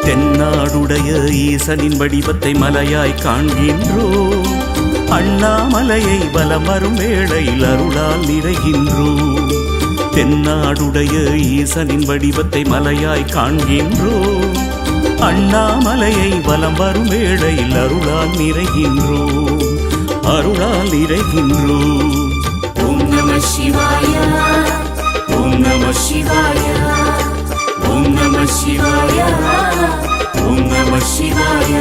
தென்னாடுடைய ஈசனின் வடிவத்தை மலையாய் காண்கின்றோம். அண்ணாமலையை வலம் வரும் வேளையில் அருளால் நிறைகின்றோம். தென்னாடுடைய ஈசனின் வடிவத்தை மலையாய் காண்கின்றோம். அண்ணாமலையை வலம் வரும் வேளையில் அருளால் நிறைகின்றோம். அருளால் நிறைகின்றோம். ஓம் நம சிவாய, ஓம் நம சிவாய, ஓம் நம சிவாய, ஓம் நம சிவாய.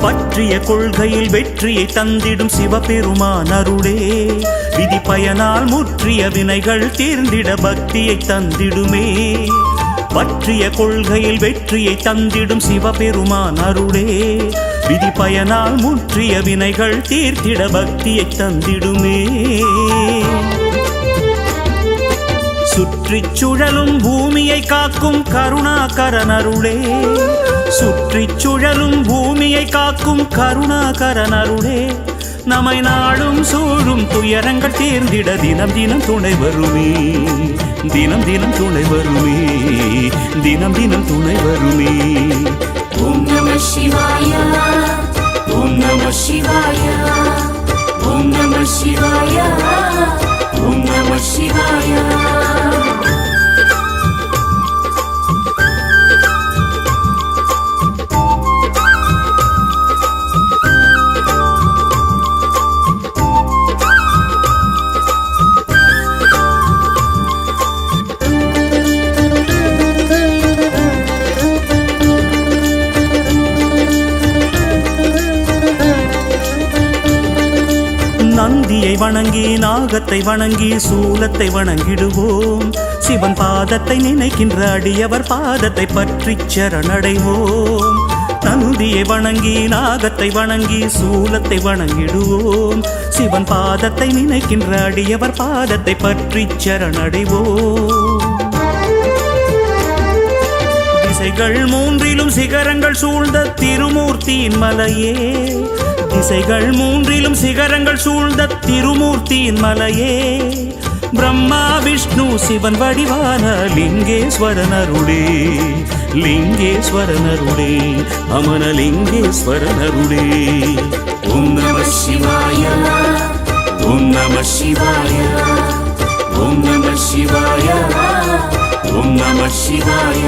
பற்றிய கொள்கையில் வெற்றியை தந்திடும் சிவபெருமான் அருளே, விதி பயனால் முற்றிய வினைகள் தீர்ந்திட பக்தியை தந்திடுமே. பற்றிய கொள்கையில் வெற்றியை தந்திடும் சிவபெருமான் அருளே, விதி பயனால் முற்றிய வினைகள் தீர்த்திட பக்தியை தந்திடுமே. சுற்றிச் சுழலும் பூமியை காக்கும் கருணாகரன் அருளே, சுற்றிச் சுழலும் பூமியை காக்கும் கருணாகரன் அருளே, நம்மை நாடும் சூழும் துயரங்கள் தீர்ந்திட தினம் தினம் துணை வருமே. தினம் தினம் துணை வருமே. தினம் தினம் துணை வருமே. ஓம் நம சிவாய, ஓம் நம சிவாய, ஓம் நம சிவாய, ஓம் நம சிவாய. நந்தியை வணங்கி நாகத்தை வணங்கி சூலத்தை வணங்கிடுவோம். சிவன் பாதத்தை நினைக்கின்ற அடியவர் பாதத்தை பற்றி சரணடைவோம். நந்தியை வணங்கி நாகத்தை வணங்கி சூலத்தை வணங்கிடுவோம். சிவன் பாதத்தை நினைக்கின்ற அடியவர் பாதத்தை பற்றி சரணடைவோம். திசைகள் மூன்றிலும் சிகரங்கள் சூழ்ந்த திருமூர்த்தியின் மலையே, திசைகள் மூன்றிலும் சிகரங்கள் சூழ்ந்த திருமூர்த்தியின் மலையே, பிரம்மா விஷ்ணு சிவன் வடிவான லிங்கேஸ்வரன் அருளே, லிங்கேஸ்வரன் அருளே, அமனலிங்கேஸ்வரன் அருளே. ஓம் நம சிவாய, ஓம் நம சிவாய, ஓம் நம சிவாய, ஓம் நம சிவாய.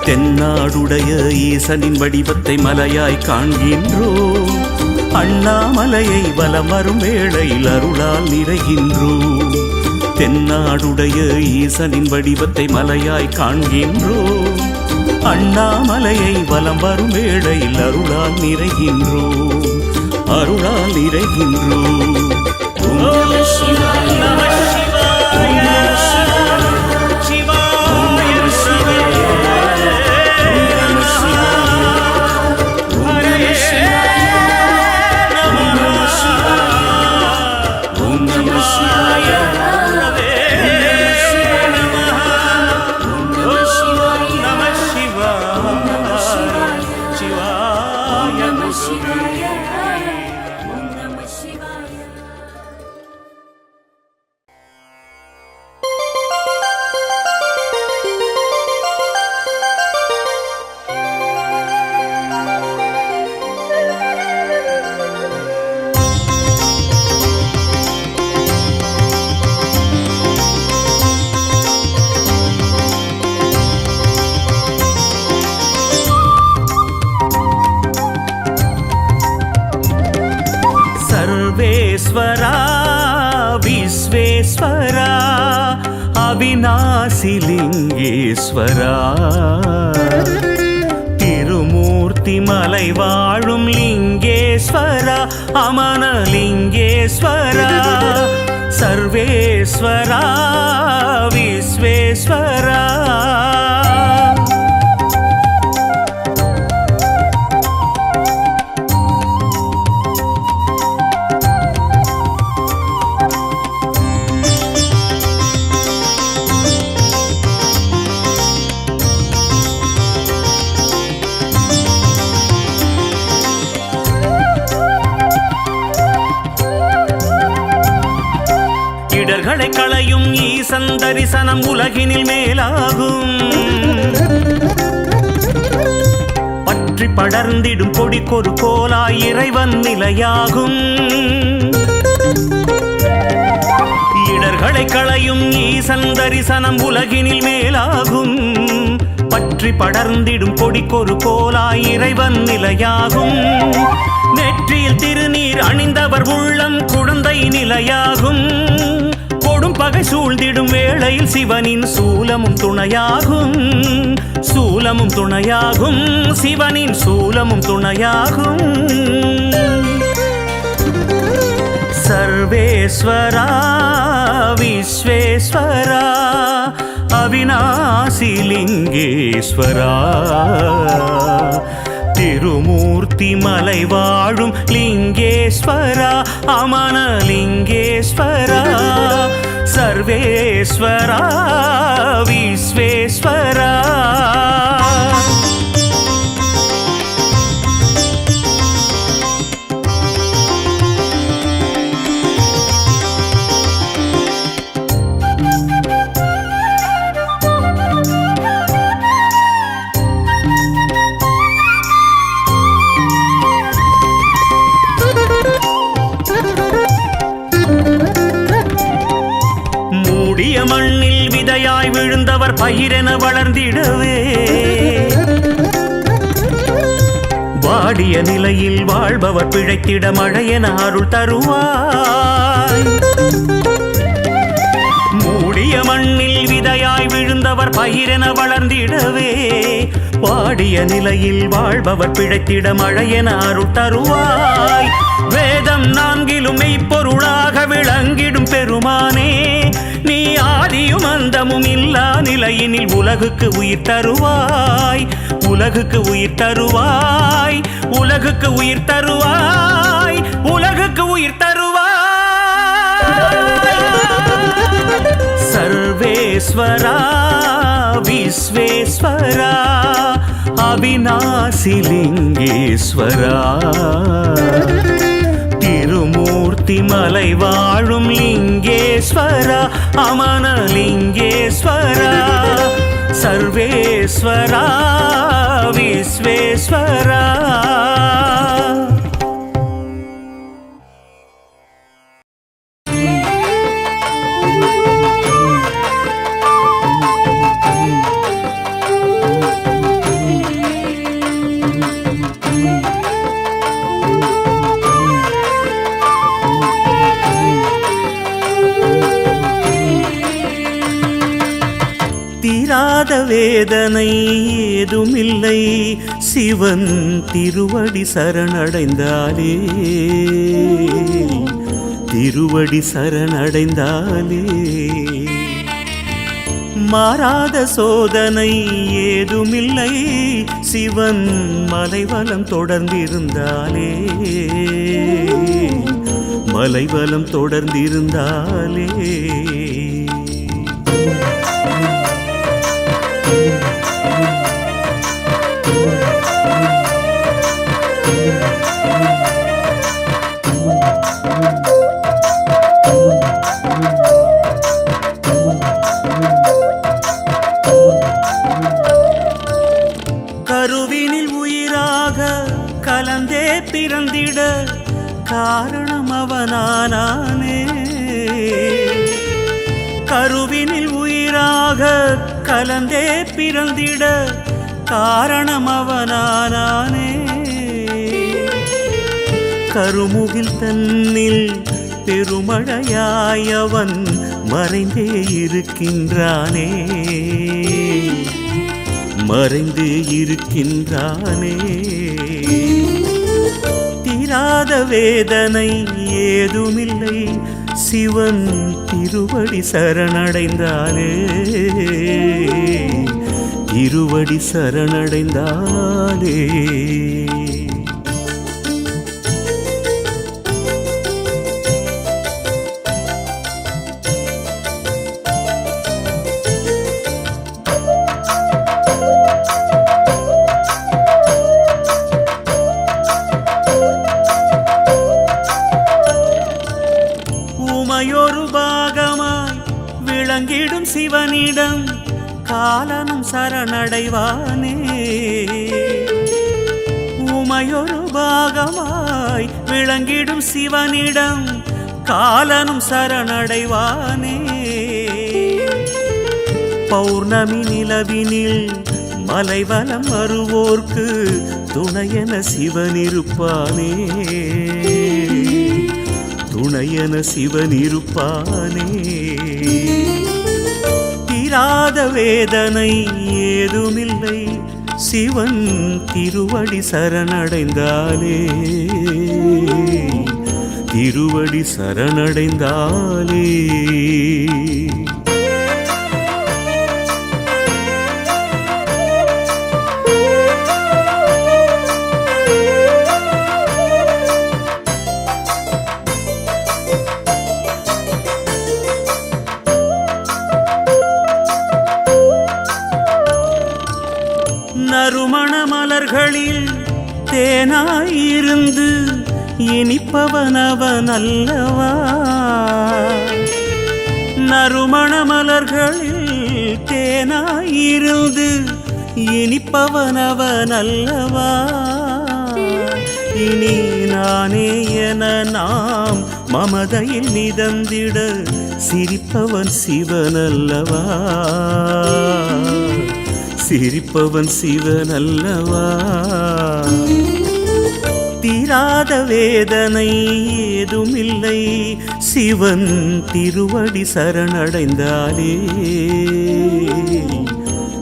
தென்னாடுடைய ஈசனின் வடிவத்தை மலையாய் காண்கின்றோம். அண்ணாமலையை வலம் வரும் வேளையில் அருளால் நிறைகின்றோம். தென்னாடுடைய ஈசனின் வடிவத்தை மலையாய் காண்கின்றோம். அண்ணாமலையை வலம் வரும் வேளையில் அருளால் நிறைகின்றோம். அருளால் நிறைகின்றோம். ஓம் நம சிவாய, ஓம் நம சிவாய, ஓம் நம சிவாய, ஓம் நம சிவாய, ஓம் நம சிவாய, ஓம் நம சிவாய, ஓம் நம சிவாய, सर्वेश्वरा विश्वेश्वरा अविनाशिलिङ्गेश्वरा திருமூர்த்தி மலை வாழும் லிங்கேஸ்வரா அமனலிங்கேஸ்வரா சர்வேஸ்வரா விஸ்வேஸ்வரா இடர்களை களையும் ஈசன் தரிசனம் உலகினில் மேலாகும். பற்றி படர்ந்திடும் கொடிக்கொரு கோலாய் இறைவன் நிலையாகும். இடர்களை களையும் ஈசன் தரிசனம் உலகினில் மேலாகும். பற்றி படர்ந்திடும் கொடிக்கொரு கோலாய் இறைவன் நிலையாகும். நெற்றியில் திருநீர் அணிந்தவர் உள்ளம் குழந்தை நிலையாகும். கொடும் பகை சூழ்ந்திடும் வேளையில் சிவனின் சூலமும் துணையாகும். சூலமும் துணையாகும், சிவனின் சூலமும் துணையாகும். சர்வேஸ்வரா விஸ்வேஸ்வரா அவிநாசி லிங்கேஸ்வரா திருமூர்த்தி மலை வாழும் லிங்கேஸ்வரா அமன லிங்கேஸ்வரா சர்வேஸ்வரா விஸ்வேஸ்வரா. மண்ணில் விதையாய் விழுந்தவர் பயிரென வளர்ந்திடவே வாடிய நிலையில் வாழ்பவர் பிழைத்திட மழையென அருள் தருவாய். மூடிய மண்ணில் விதையாய் விழுந்தவர் பயிரென வளர்ந்திடவே வாடிய நிலையில் வாழ்பவர் பிழைத்திட மழையென அருள் தருவாய். வேதம் நான்கிலும் மெய்ப்பொருளாக விளங்கிடும் பெருமானே நீ ஆதியும் அந்தமும் இல்லா நிலையினில் உலகுக்கு உயிர் தருவாய். உலகுக்கு உயிர் தருவாய். உலகுக்கு உயிர் தருவாய். உலகுக்கு உயிர் தருவாய். சர்வேஸ்வரா விஸ்வேஸ்வரா அவிநாசி லிங்கேஸ்வரா திருமூர்த்தி மலை வாழும் லிங்கேஸ்வரா அமன லிங்கேஸ்வரா சர்வேஸ்வரா விஸ்வேஸ்வரா. தீராத வேதனை ஏதுமில்லை சிவன் திருவடி சரணடைந்தாலே. திருவடி சரணடைந்தாலே மாறாத சோதனை ஏதுமில்லை சிவன் மலைவலம் தொடர்ந்திருந்தாலே. மலைவலம் தொடர்ந்திருந்தாலே கருவினில் உயிராக கலந்தே பிறந்திட காரணம் அவனானே. கருவினில் உயிராக கலந்தே பிறந்திட காரணம் அவனானே. கருமுகில் தன்னில் பெருமழையாய் அவன் மறைந்தே இருக்கின்றானே. மறைந்து இருக்கின்றானே. தீராத வேதனை ஏதுமில்லை சிவன் திருவடி சரணடைந்தாலே. திருவடி சரணடைந்தாலே உமையொரு பாகமாய் விளங்கிடும் சிவனிடம் காலனும் சரணடைவானே. உமையொரு பாகமாய் விளங்கிடும் சிவனிடம் காலனும் சரணடைவானே. பௌர்ணமி நிலவினில் மலைவலம் வருவோர்க்கு துணையென சிவனிருப்பானே. துணையென சிவனிருப்பானே. தீராத வேதனை ஏதுமில்லை சிவன் திருவடி சரணடைந்தாலே. திருவடி சரணடைந்தாலே. நறுமண மலர்களில் தேனாயிருந்து இனிப்பவனவன் அல்லவா. நறுமண மலர்களில் தேனாயிருந்து இனிப்பவனவன் அல்லவா. இனி நானே என நாம் மமதையில் மிதந்திட சிரிப்பவன் சிவனல்லவா. சிரிப்பவன் சிவனல்லவா. தீராத வேதனை ஏதுமில்லை சிவன் திருவடி சரணடைந்தாலே.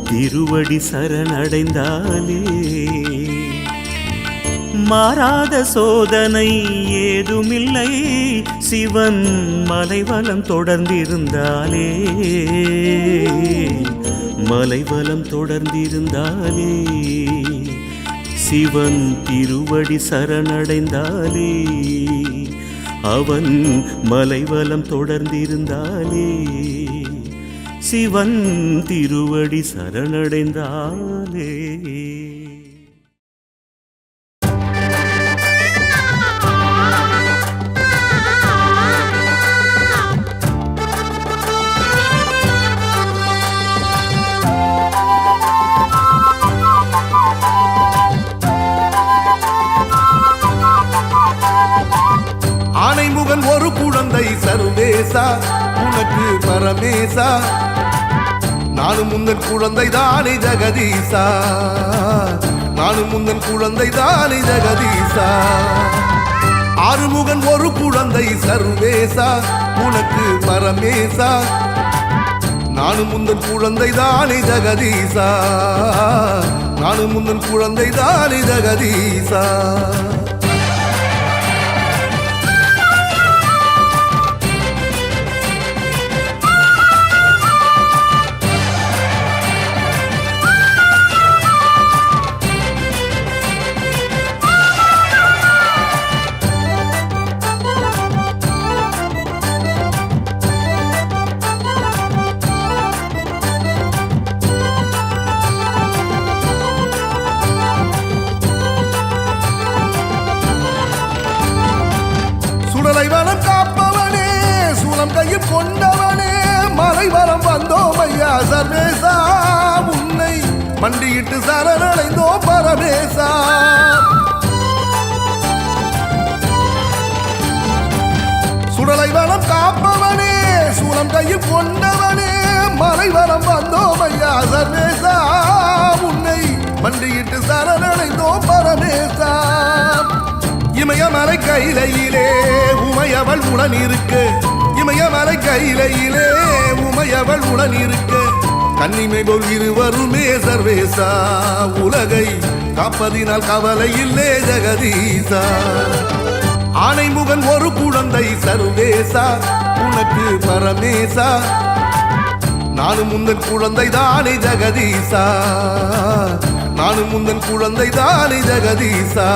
திருவடி சரணடைந்தாலே. மாறாத சோதனை ஏதுமில்லை சிவன் மலைவலம் தொடர்ந்திருந்தாலே. மலைவலம் தொடர்ந்திருந்தாலே. சிவன் திருவடி சரணடைந்தாலே. அவன் மலைவலம் தொடர்ந்திருந்தாலே. சிவன் திருவடி சரணடைந்தாலே. ஆனைமுகன் ஒரு குழந்தை சர்வேசா உனக்கு பரமேசா. நானும் முந்தன் குழந்தை தானே ஜெகதீசா. நானும் முந்தன் குழந்தை தானே ஜெகதீசா. ஆறுமுகன் ஒரு குழந்தை சர்வேசா உனக்கு பரமேசா. நானும் முந்தன் குழந்தை தானே ஜெகதீசா. நானும் முந்தன் குழந்தை தானே ஜெகதீசா. கொண்டவனே மலைவரம் வந்தோம் ஐயா சர்வேசா. உன்னை மண்டியிட்டு சரணடைந்தோம் பரமேசா. சுடலை வனம் காப்பவனே சூலம் கையில் கொண்டவனே மலைவரம் வந்தோம் ஐயா சர்வேசா. உன்னை மண்டியிட்டு சரணடைந்தோம் பரமேசா. இமயமலை கையிலே உமையவள் உடன் இருக்கு. இமயமலை கையிலே உமையவள் உடன் இருக்க கன்னிமை போல் இருவருமே சர்வேசா. உலகை காப்பதினால் கவலை இல்லே ஜெகதீசா. ஆனைமுகன் ஒரு குழந்தை சர்வேசா உனக்கு பரமேசா. நானும் முந்தன் குழந்தை தானே ஜெகதீசா. நானும் முந்தன் குழந்தை தானே ஜெகதீசா.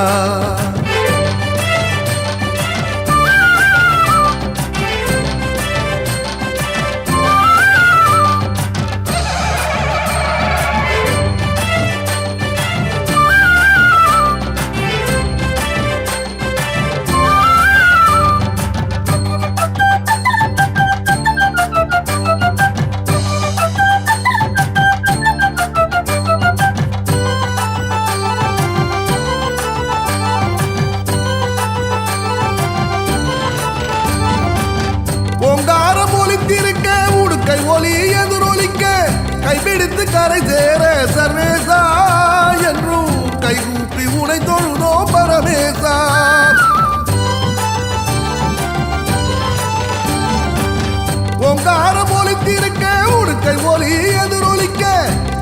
ஒலி எதிரொலிக்க கைப்பிடித்து கரை சேர சர்வேசா என்றும் கைகூப்பி உனை தொழுதோ பரமேசா. ஓங்காரம் ஒலித்திருக்க உடுக்கை ஒலி எதிரொலிக்க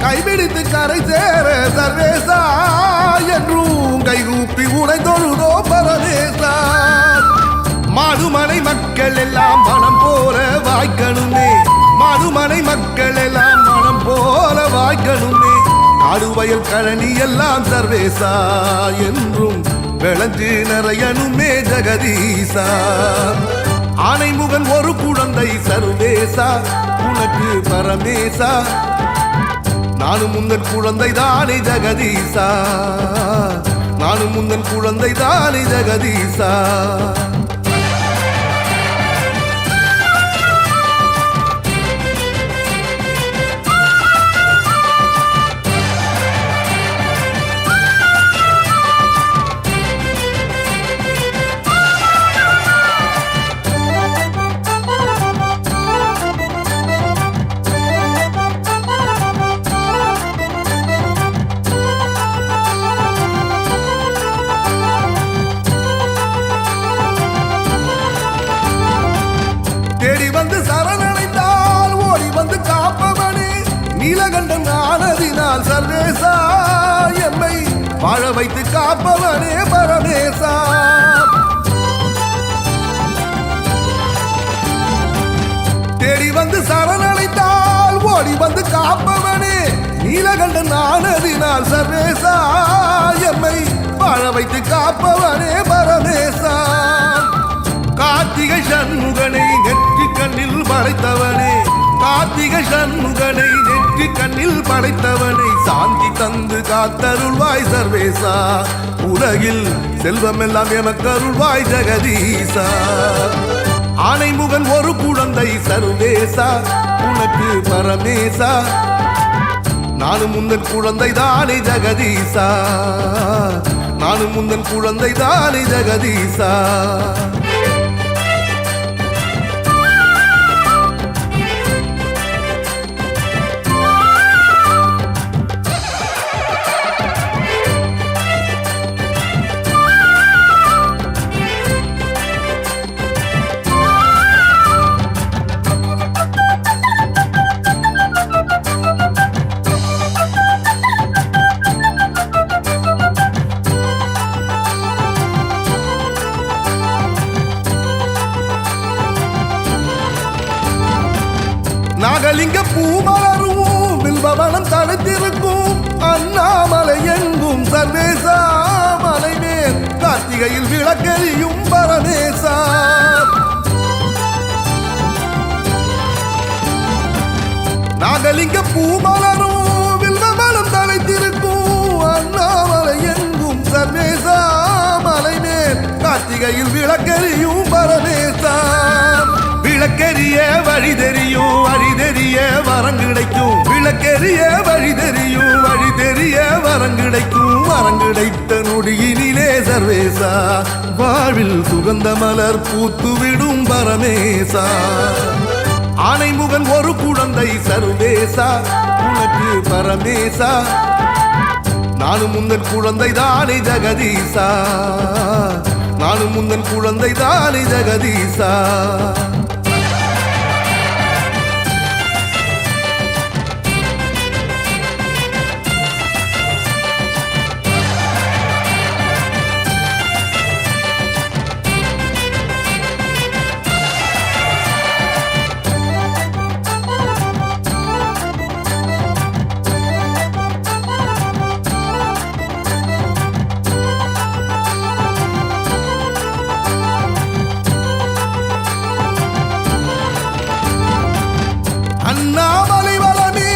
கைப்பிடித்து கரை சேர சர்வேசா என்றும் கைகூப்பி உனை தொழுதோ பரமேசா. மாடுமனை மக்கள் எல்லாம் மனம் போல வாய்க்கணுமே, மாடுமனை மக்கள் எல்லாம் மனம் போல வாய்க்கணுமே. காடுவயல் கழனி எல்லாம் சர்வேசா என்றும் விளைஞ்சு நிறையணுமே ஜெகதீசா. ஆனைமுகன் ஒரு குழந்தை சர்வேசா உனக்கு பரமேசா. நானும் முந்தன் குழந்தை தானே ஜெகதீசா, நானும் முந்தன் குழந்தை தானே ஜெகதீசா. தேடி வந்து சரணடைந்தால் ஓடி வந்து காப்பவனே நீலகண்டன் ஆனதினால் சர்வேசா எம்மை வாழ வைத்து காப்பவனே பரமேசா. தேடி வந்து சரணடைந்தால் ஓடி வந்து காப்பவனே நீலகண்டன் ஆனதினால் சர்வேசா எம்மை வாழ வைத்து காப்பவனே பரமேசா. கார்த்திகை சண்முகனை நெற்றி கண்ணில் படைத்தவனே, கார்த்திகை சண்முகனை நெற்றி கண்ணில் படைத்தவனை சாந்தி தந்து காத்தருள்வாய் சர்வேசா. உலகில் செல்வமெல்லாம் எமக்கருள்வாய் ஜெகதீசா. ஆனைமுகன் ஒரு குழந்தை சர்வேசா உனக்கு பரமேசா. நானும் முந்தன் குழந்தை தானே ஜெகதீசா, நானும் முந்தன் குழந்தை தானே ஜெகதீசா. நாகலிங்க பூமலரும் வில்பவனம் தடுத்திருக்கும் அண்ணாமலை எங்கும் சர்வேசா. மலை மேல் கார்த்திகையில் விளக்கெரியும் பரமேசா. நாகலிங்க பூமலரும் வில்பவனம் தடுத்திருக்கும் அண்ணாமலை எங்கும் சர்வேசா. மலை மேல் கார்த்திகையில் விளக்கெரியும் பரமேசா. விளக்கெரிய வழி தெரியும், வழி தெரிய வரம் கிடைக்கும். விளக்கெரிய வழி தெரியும், வழி தெரிய வரம் கிடைக்கும். வரம் கிடைத்த நொடியினிலே சர்வேசா வாழ்வில் சுகந்த மலர் பூத்துவிடும் பரமேசா. ஆனைமுகன் ஒரு குழந்தை சர்வேசா உனக்கு பரமேசா. நானும் முந்தன் குழந்தை தானே ஜெகதீசா, நானும் முந்தன் குழந்தை தானே ஜெகதீசா. அண்ணாமலை வளமே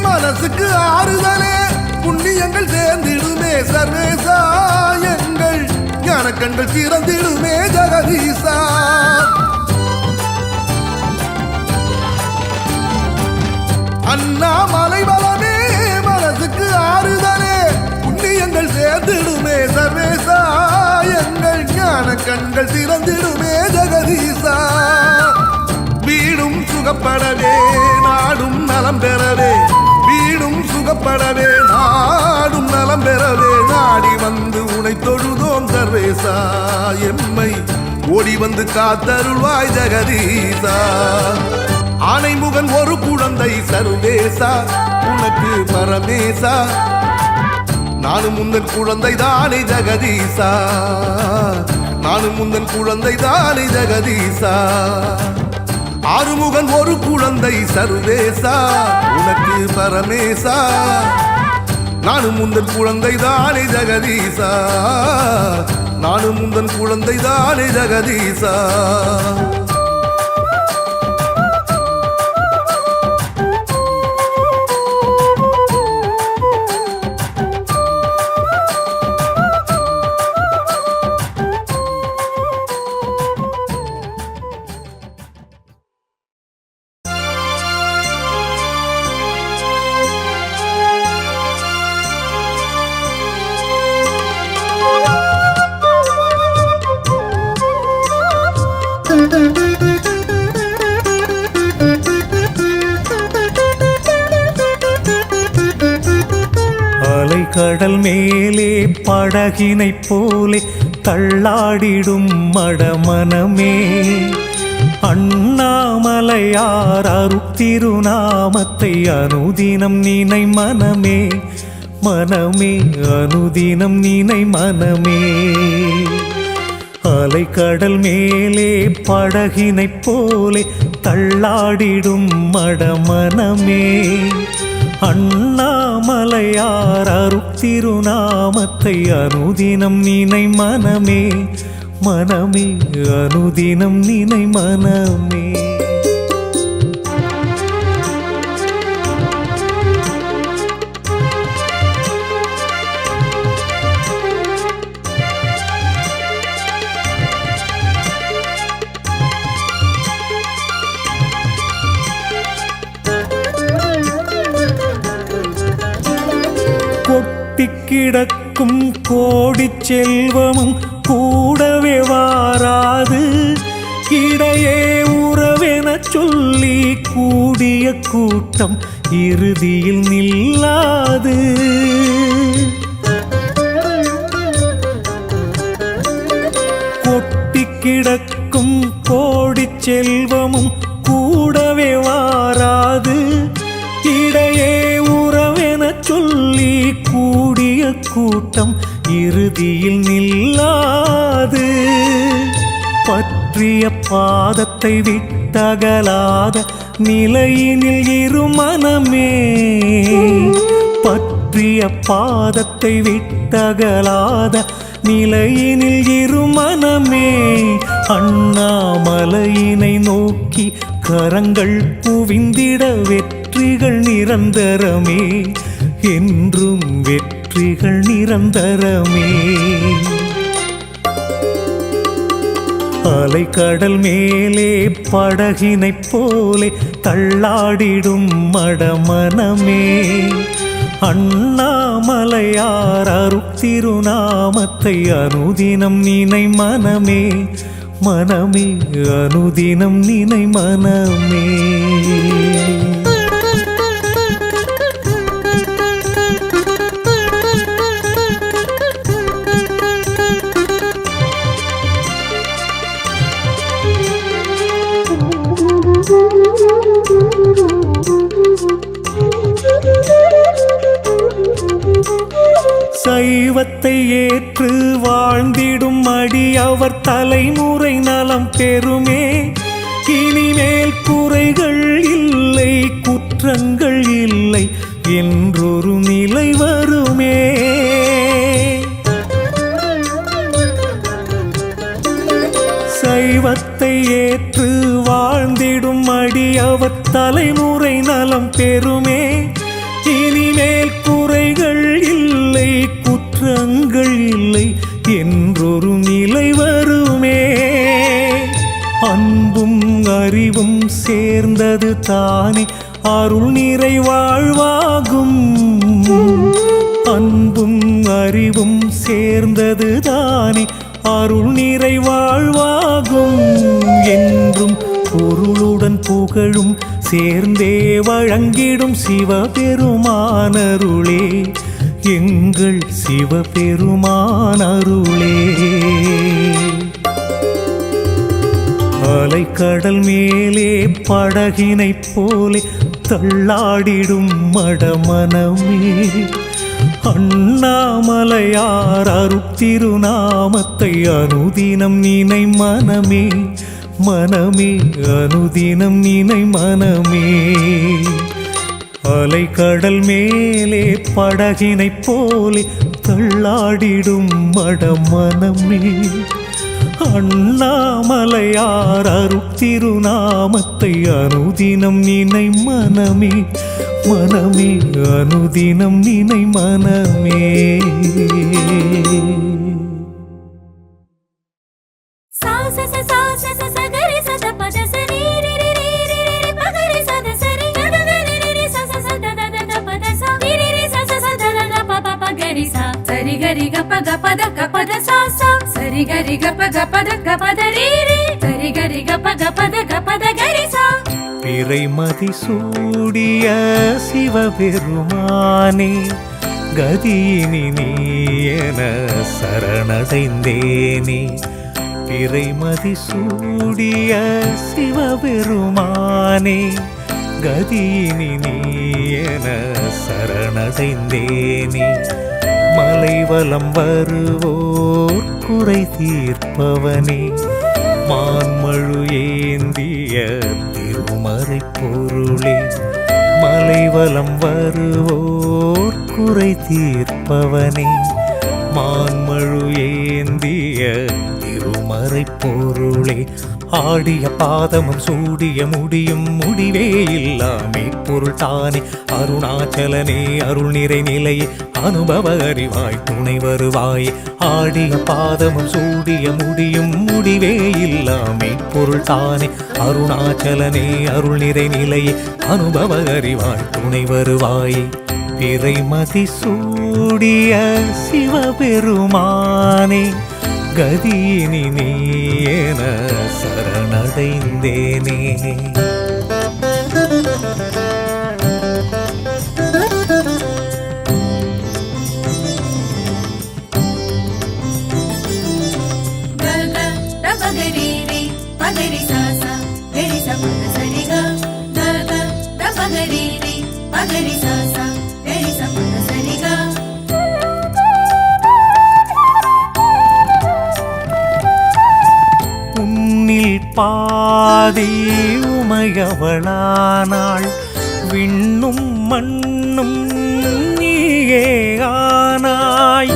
மனசுக்கு ஆறுதலே புண்ணியங்கள் சேர்ந்திடுமே சர்வேசா. எங்கள் ஞானக்கண்கள் திறந்திடுமே ஜெகதீசா. அண்ணாமலை வளமே மனசுக்கு ஆறுதலே புண்ணியங்கள் சேர்ந்திடுமே சர்வேசா. எங்கள் ஞானக்கண்கள் திறந்திடுமே ஜெகதீசா. வீடும் சுகப்படவே நாடு நலம் பெறவே வீடும் சுகப்படவே நாடும் நலம் பெறவே நாடி வந்து உனை தொழுதோம் சர்வேசா எம்மை ஓடி வந்து காத்தருள்வாய் ஜெகதீசா ஆனைமுகன் ஒரு குழந்தை சர்வேசா உனக்கு பரமேசா நானும் முந்தன் குழந்தை தானே ஜெகதீசா நானும் முந்தன் குழந்தை தானே ஜெகதீசா ஆறுமுகன் ஒரு குழந்தை சர்வேசா உனக்கு பரமேசா நானும் முந்தன் குழந்தை தானே ஜெகதீசா நானும் முந்தன் குழந்தை தானே ஜெகதீசா கடல் மேலே படகினைப் போலே தள்ளாடிடும் மடமனமே அண்ணாமலையார் அருட்திருநாமத்தை அனுதினம் நினை மனமே மனமே அனுதினம் நினை மனமே அலைக்கடல் மேலே படகினைப் போலே தள்ளாடிடும் மடமனமே அண்ணாமலையார் அருட்திருநாமத்தை அனுதினம் நினை மனமே மனமே அனுதினம் நினை மனமே கிடக்கும் கோடி செல்வமும் கூடவே வாராது இடையே உறவென சொல்லி கூடிய கூட்டம் இறுதியில் நில்லாது கொட்டி கிடக்கும் கோடி செல்வமும் கூடவே வாராது இடையே உறவென சொல்லி கூடிய கூட்டம் இறுதியில் நில்லாது பற்றிய பாதத்தை விட்டகலாத நிலையினில் இருமனமே பற்றிய பாதத்தை விட்டகலாத நிலையினில் இருமனமே அண்ணாமலையினை நோக்கி கரங்கள் குவிந்திட வெற்றிகள் நிரந்தரமே என்றும் வெற்றிகள் நிரந்தரமே அலைக்கடல் மேலே படகினைப் போலே தள்ளாடிடும் மடமனமே அண்ணாமலையார் அருட்திருநாமத்தை அனுதினம் நினை மனமே மனமே அனுதினம் நினை மனமே சைவத்தை ஏற்று வாழ்ந்திடும் அடியவர் தலைமுறை நலம் பெறுமே இனிமேல் குறைகள் இல்லை குற்றங்கள் இல்லை என்றொரு நிலை வருமே சைவத்தை ஏற்று வாழ்ந்திடும் அடியவர் தலைமுறை நலம் பெறுமே இனிமேல் குறைகள் இல்லை குற்றங்கள் இல்லை என்றொரு நிலை வருமே அன்பும் அறிவும் சேர்ந்தது தானே அருள் நிறை வாழ்வாகும் அன்பும் அறிவும் சேர்ந்தது தானே அருள் நிறை வாழ்வாகும் என்றும் பொருளுடன் அன்புடன் புகழும் சேர்ந்தே வழங்கிடும் சிவபெருமானருளே, எங்கள் சிவபெருமானருளே. அலைக்கடல் மேலே படகினைப் போலே தள்ளாடிடும் மடமனமே, அண்ணாமலையார் அருட்திருநாமத்தை அனுதினம் நினை மனமே, மனமே அனுதினம் நினை மனமே. அலைக்கடல் மேலே படகினைப் போலே தள்ளாடிடும் மடமனமே, அண்ணாமலையார் அருட்திருநாமத்தை அனுதினம் நினை மனமே, மனமே அனுதினம் நினை மனமே. சரி கரி கப்ப கப்பத கப்பத சாசா சரி கரி கப்ப கப்பத கப்பத ரீரி சரி கரி கப்ப கப்பத கப்பத கரிசா. பிறைமதி சூடிய சிவபெருமானே, கதியினி நீ என சரணடைந்தேனே. பிறைமதி சூடிய சிவபெருமானே, கதியினி நீ என சரணடைந்தேனே. மலைவலம் வருவோர் குறை தீர்ப்பவனே, மான்மழு ஏந்திய திருமறை பொருளே. மலைவலம் வருவோர் குறை தீர்ப்பவனே, மான்மழு ஏந்திய திருமறை பொருளே. ஆடிய பாதமும் சூடிய முடியும் முடிவே இல்லாமே பொருள் தானே, அருணாச்சலனே அருள் நிறை நிலையே அனுபவ அறிவாய் துணை வருவாய். ஆடிய பாதமும் சூடிய முடியும் முடிவே இல்லாமே பொருள் தானே, அருணாச்சலனே அருள் நிறை நிலையே அனுபவ அறிவாய் துணை வருவாய். பிறைமதி சூடிய சிவபெருமானே, கதியினி நீ என சரணடைந்தேனே. பகரி சாசா கரி சபத சரிகா கக தபகரி பகரி சாசா கரி சபத சரிகா. உன்னில் பாதி உமையவளானாள், விண்ணும் மண்ணும் நீயே ஆனாய்.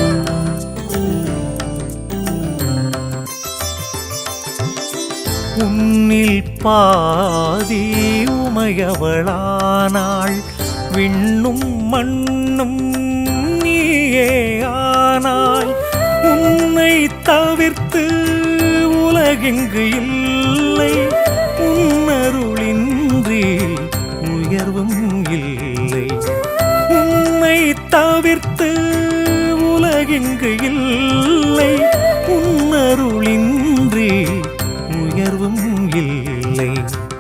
உன்னில் பாதி உமையவளானாள், விண்ணும் மண்ணும் நீயே ஆனாய். உன்னை தவிர்த்து உலகெங்கு இல்லை, உன்னருளின்றி உயர்வும் இல்லை. உன்னை தவிர்த்து உலகெங்கு இல்லை, உன்னருளின்றி உயர்வும் இல்லை.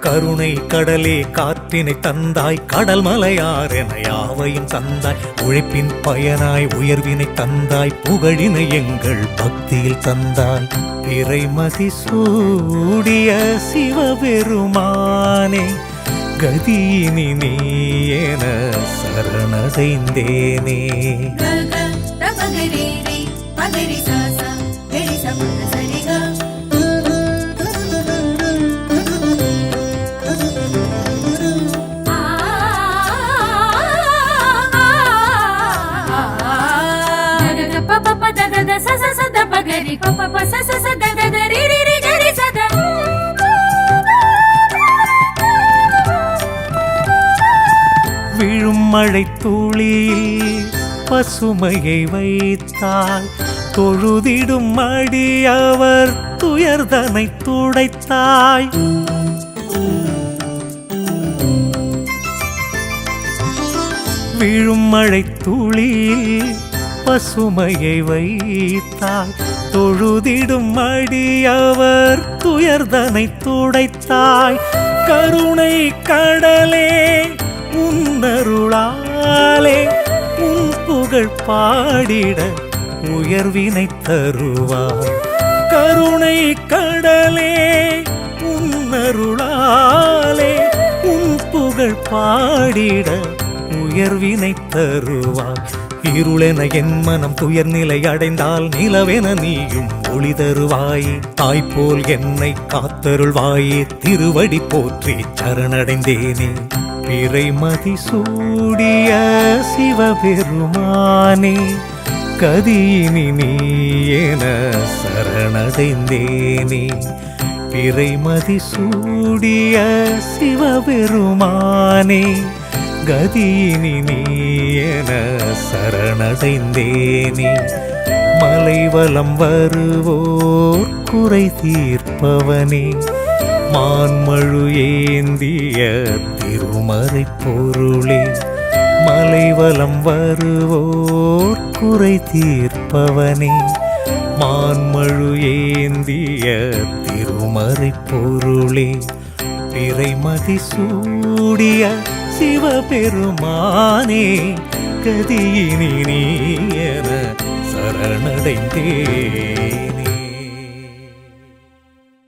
கருணை கடலே காற்றினை தந்தாய், கடல் மலையார் என யாவையும் தந்தாய். உழைப்பின் பயனாய் உயர்வினை தந்தாய், புகழினை எங்கள் பக்தியில் தந்தாய். பிறைமதி சூடிய சிவபெருமானே, கதியினி நீ என சரணடைந்தேனே. பகரி சாசா கரி சபத சரிகா. பகரி பப்ப சச சத தரி ரி கரி சத. விழும் மழை துளியில் பசுமையை வைத்தாய், தொழுதிடும் அடியவர் துயர்தனை துடைத்தாய். விழும் மழை துளியில் பசுமையை வைத்தாய், தொழுதிடும் அடியவர் துயர்தனை துடைத்தாய். கருணை கடலே உன்னருளாலே உன் புகழ் பாடிட உயர்வினை தருவாய். கருணை கடலே உன்னருளாலே உன் புகழ் பாடிட உயர்வினை தருவாய். இருளென என் மனம் துயர்நிலை அடைந்தால் நிலவென நீயும் ஒளி தருவாயே. தாய்போல் என்னை காத்தருள்வாயே. திருவடி போற்றி சரணடைந்தேனே. பிறைமதி சூடிய சிவபெருமானே, கதியினி நீ என சரணடைந்தேனே. பிறைமதி சூடிய சிவபெருமானே, கதியினி நீ என சரணடைந்தேனே. மலைவலம் வருவோர் குறை தீர்ப்பவனே, மான்மழு ஏந்திய திருமறை பொருளே. மலைவலம் வருவோர் குறை தீர்ப்பவனே, மான்மழு ஏந்திய திருமறை பொருளே. பிறைமதி சூடிய சிவபெருமானே, கதியினி நீ என சரணடைந்தேனே.